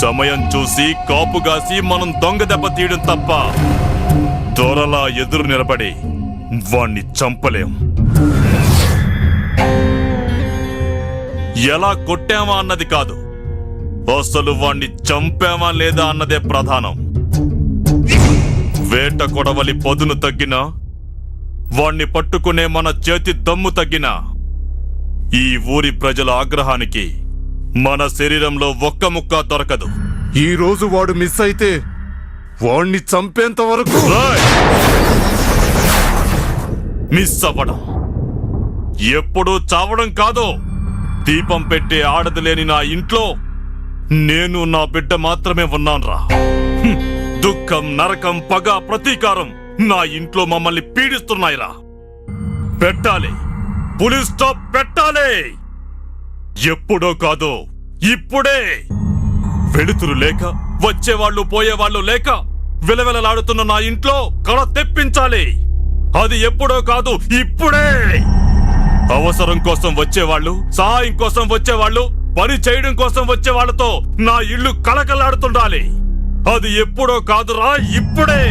సమయం చూసి కాపుగాసి మనం దొంగ దెబ్బ తీయడం తప్ప దొరలా ఎదురు నిలబడి వాణ్ణి చంపలేం. ఎలా కొట్టామా అన్నది కాదు, అసలు వాణ్ణి చంపామా లేదా అన్నదే ప్రధానం. వేట కొడవలి పొదును తగ్గినా, వాణ్ణి పట్టుకునే మన చేతి దమ్ము తగ్గినా, ఈ ఊరి ప్రజల ఆగ్రహానికి మన శరీరంలో ఒక్క ముక్క దొరకదు. ఈ రోజు వాడు మిస్ అయితే వాణ్ణి చంపేంత వరకు మిస్ అవ్వడం ఎప్పుడూ చావడం కాదు. దీపం పెట్టే ఆడది లేని నా ఇంట్లో నేను నా బిడ్డ మాత్రమే ఉన్నాన్రా. దుఃఖం, నరకం, పగ, ప్రతీకారం నా ఇంట్లో మమ్మల్ని పీడిస్తున్నాయిరా. పెట్టాలి, పులి స్టాప్ పెట్టాలి. ఎప్పుడో కాదు, ఇప్పుడే. వెలుతురు లేక, వచ్చేవాళ్ళు పోయేవాళ్ళు లేక విలవిలలాడుతున్న నా ఇంట్లో కళ తెప్పించాలి. అది ఎప్పుడో కాదు, ఇప్పుడే. అవసరం కోసం వచ్చేవాళ్ళు, సహాయం కోసం వచ్చేవాళ్ళు, పని చేయడం కోసం వచ్చే వాళ్ళతో నా ఇల్లు కళకళలాడుతుండాలి. అది ఎప్పుడో కాదురా, ఇప్పుడే.